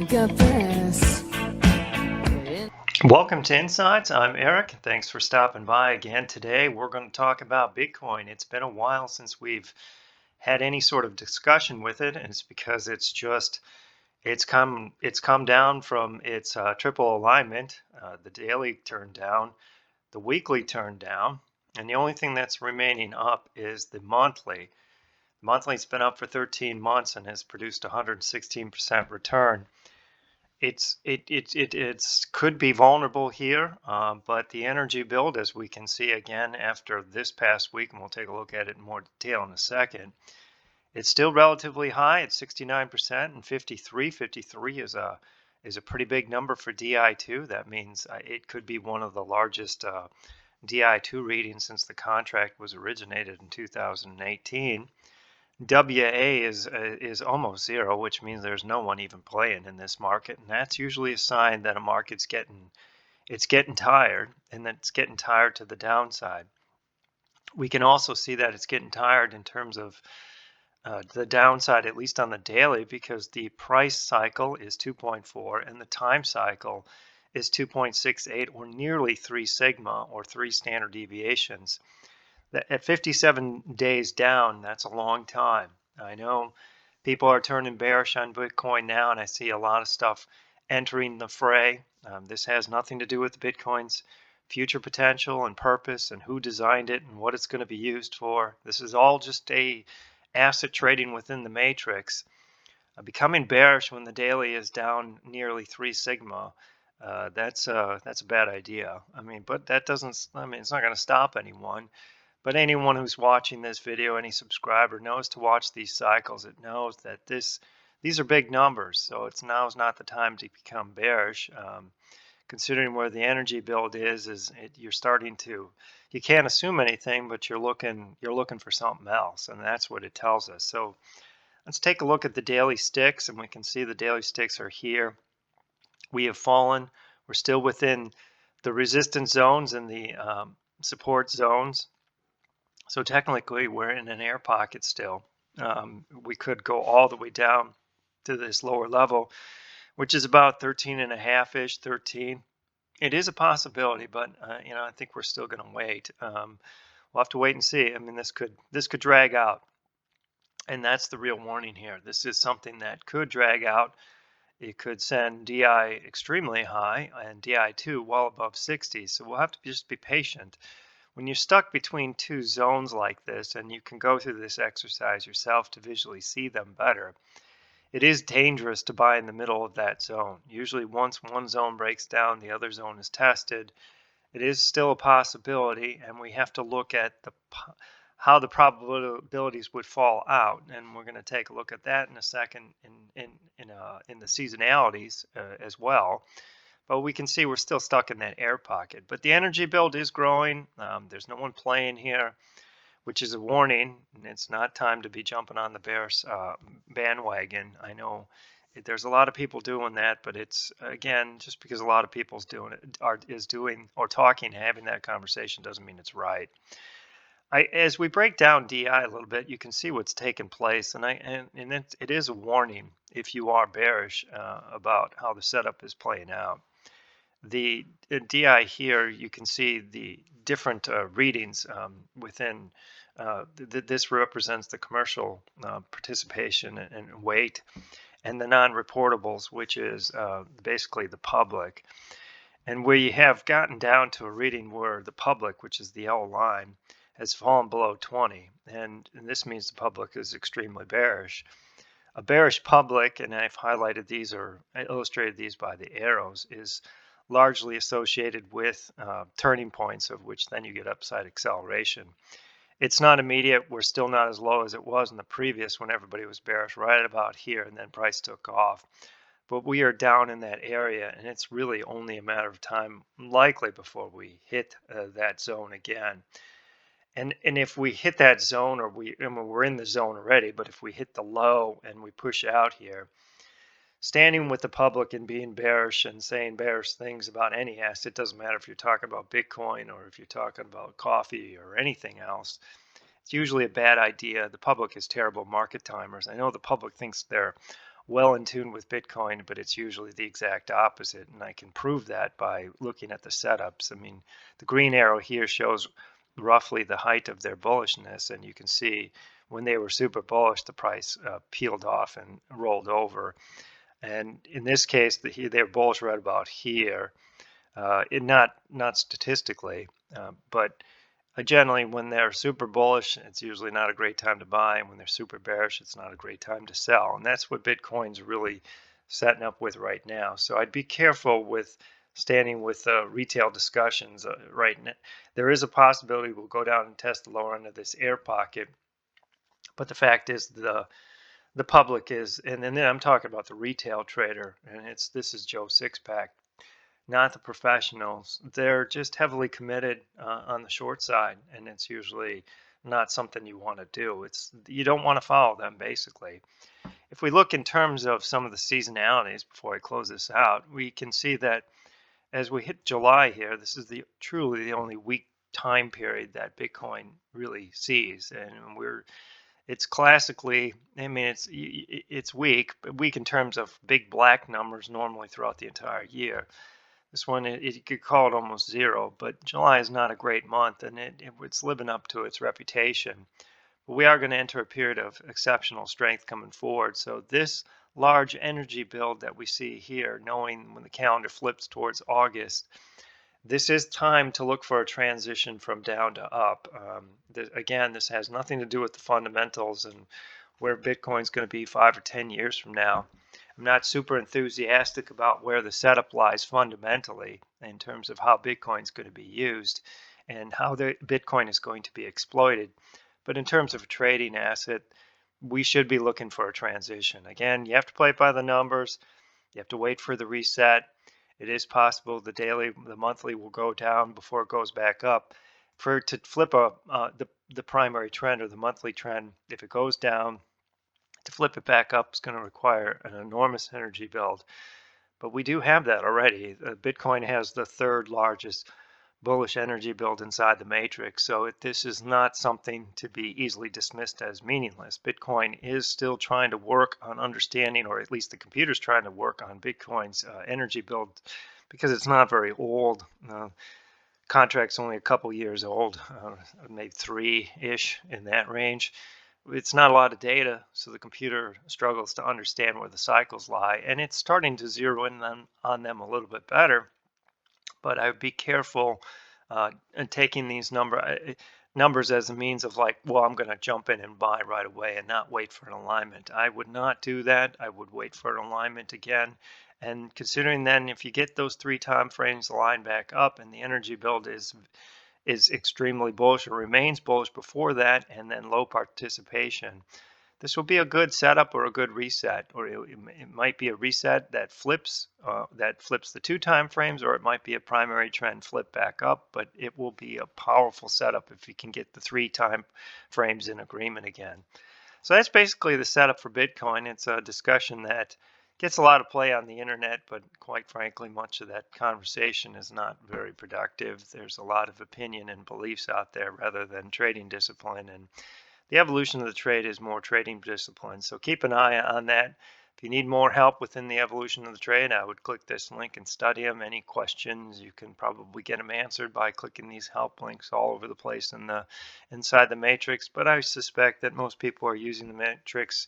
got this. Welcome to Insights. I'm Eric. Thanks for stopping by again. Today we're going to talk about Bitcoin. It's been a while since we've had any sort of discussion with it, and it's because it's come down from its triple alignment. The daily turned down, the weekly turned down, and the only thing that's remaining up is the monthly. The monthly's been up for 13 months and has produced 116% return. It's could be vulnerable here, but the energy build, as we can see again after this past week, and we'll take a look at it in more detail in a second, it's still relatively high at 69% and 53 is a pretty big number for DI2. That means it could be one of the largest DI2 readings since the contract was originated in 2018. WA is almost zero, which means there's no one even playing in this market, and that's usually a sign that a market's getting tired, and that it's getting tired to the downside. We can also see that it's getting tired in terms of the downside, at least on the daily, because the price cycle is 2.4 and the time cycle is 2.68, or nearly 3 sigma, or 3 standard deviations. At 57 days down, that's a long time. I know people are turning bearish on Bitcoin now, and I see a lot of stuff entering the fray. This has nothing to do with Bitcoin's future potential and purpose and who designed it and what it's going to be used for. This is all just a asset trading within the matrix. Becoming bearish when the daily is down nearly 3 sigma, that's a bad idea. But that doesn't. It's not going to stop anyone. But anyone who's watching this video, any subscriber, knows to watch these cycles. It knows that these are big numbers, so now's not the time to become bearish. Considering where the energy build you're starting to, you can't assume anything, but you're looking for something else, and that's what it tells us. So let's take a look at the daily sticks, and we can see the daily sticks are here. We have fallen. We're still within the resistance zones and the support zones. So technically, we're in an air pocket still. We could go all the way down to this lower level, which is about 13 and a half-ish, 13. It is a possibility, but I think we're still going to wait. We'll have to wait and see. This could drag out, and that's the real warning here. This is something that could drag out. It could send DI extremely high and DI2 well above 60. So we'll have to just be patient. When you're stuck between two zones like this, and you can go through this exercise yourself to visually see them better, it is dangerous to buy in the middle of that zone. Usually once one zone breaks down, the other zone is tested. It is still a possibility, and we have to look at how the probabilities would fall out, and we're going to take a look at that in a second in the seasonalities as well. But we can see we're still stuck in that air pocket. But the energy build is growing. There's no one playing here, which is a warning. It's not time to be jumping on the bears bandwagon. I know there's a lot of people doing that, but it's, again, just because a lot of people's doing it is doing or talking, having that conversation doesn't mean it's right. As we break down DI a little bit, you can see what's taken place, and it is a warning if you are bearish about how the setup is playing out. The DI here, you can see the different readings within. This represents the commercial participation and weight, and the non-reportables, which is basically the public. And we have gotten down to a reading where the public, which is the L line, has fallen below 20, and this means the public is extremely bearish. A bearish public, and I've highlighted these or illustrated these by the arrows, is largely associated with turning points, of which then you get upside acceleration. It's not immediate. We're still not as low as it was in the previous when everybody was bearish right about here, and then price took off. But we are down in that area, and it's really only a matter of time, likely, before we hit that zone again. And if we hit that zone, or we're in the zone already, but if we hit the low and we push out here, standing with the public and being bearish and saying bearish things about any asset, doesn't matter if you're talking about Bitcoin or if you're talking about coffee or anything else, it's usually a bad idea. The public is terrible market timers. I know the public thinks they're well in tune with Bitcoin, but it's usually the exact opposite. And I can prove that by looking at the setups. I mean, the green arrow here shows roughly the height of their bullishness, and you can see when they were super bullish, the price peeled off and rolled over. And in this case, they're bullish right about here. Not statistically, but generally, when they're super bullish, it's usually not a great time to buy, and when they're super bearish, it's not a great time to sell. And that's what Bitcoin's really setting up with right now. So I'd be careful with standing with retail discussions right now. There is a possibility we'll go down and test the lower end of this air pocket, but the fact is the public is, and then I'm talking about the retail trader, and this is Joe Sixpack, not the professionals. They're just heavily committed on the short side, and it's usually not something you want to do. You don't want to follow them, basically. If we look in terms of some of the seasonalities before I close this out, we can see that as we hit July here, this is truly the only weak time period that Bitcoin really sees, and it's classically, I mean, it's weak, but weak in terms of big black numbers normally throughout the entire year. This one, you could call it almost zero, but July is not a great month, and it's living up to its reputation. But we are going to enter a period of exceptional strength coming forward. So this large energy build that we see here, knowing when the calendar flips towards August, this is time to look for a transition from down to up. Again, this has nothing to do with the fundamentals and where Bitcoin's going to be 5 or 10 years from now. I'm not super enthusiastic about where the setup lies fundamentally in terms of how Bitcoin's going to be used and how the Bitcoin is going to be exploited. But in terms of a trading asset, we should be looking for a transition. Again, you have to play it by the numbers. You have to wait for the reset. It is possible the monthly will go down before it goes back up. For it to flip the primary trend or the monthly trend, if it goes down, to flip it back up is going to require an enormous energy build. But we do have that already. Bitcoin has the third largest bullish energy build inside the matrix. So this is not something to be easily dismissed as meaningless. Bitcoin is still trying to work on understanding, or at least the computer's trying to work on Bitcoin's energy build, because it's not very old. Contract's only a couple years old, maybe 3-ish in that range. It's not a lot of data, so the computer struggles to understand where the cycles lie, and it's starting to zero in on them a little bit better. But I would be careful in taking these numbers as a means of like, well, I'm going to jump in and buy right away and not wait for an alignment. I would not do that. I would wait for an alignment again. And considering then if you get those 3 time frames line back up and the energy build is extremely bullish or remains bullish before that, and then low participation, this will be a good setup or a good reset, or it might be a reset that flips the 2 time frames, or it might be a primary trend flip back up. But it will be a powerful setup if you can get the 3 time frames in agreement again. So that's basically the setup for Bitcoin. It's a discussion that gets a lot of play on the internet, but quite frankly, much of that conversation is not very productive. There's a lot of opinion and beliefs out there rather than trading discipline, and the evolution of the trade is more trading discipline. So keep an eye on that. If you need more help within the evolution of the trade, I would click this link and study them. Any questions, you can probably get them answered by clicking these help links all over the place inside the matrix. But I suspect that most people are using the matrix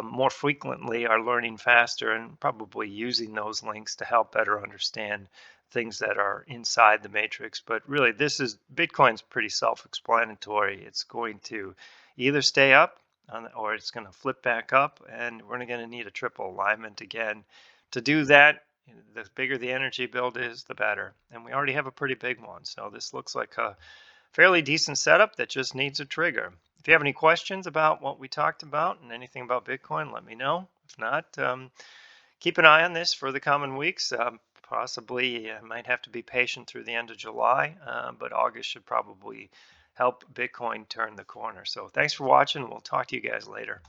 more frequently, are learning faster, and probably using those links to help better understand things that are inside the matrix. But really, Bitcoin's pretty self-explanatory. It's going to either stay up or it's going to flip back up, and we're going to need a triple alignment again. To do that, the bigger the energy build is, the better. And we already have a pretty big one. So this looks like a fairly decent setup that just needs a trigger. If you have any questions about what we talked about and anything about Bitcoin, let me know. If not, keep an eye on this for the coming weeks. Possibly I might have to be patient through the end of July, but August should probably help Bitcoin turn the corner. So thanks for watching. We'll talk to you guys later.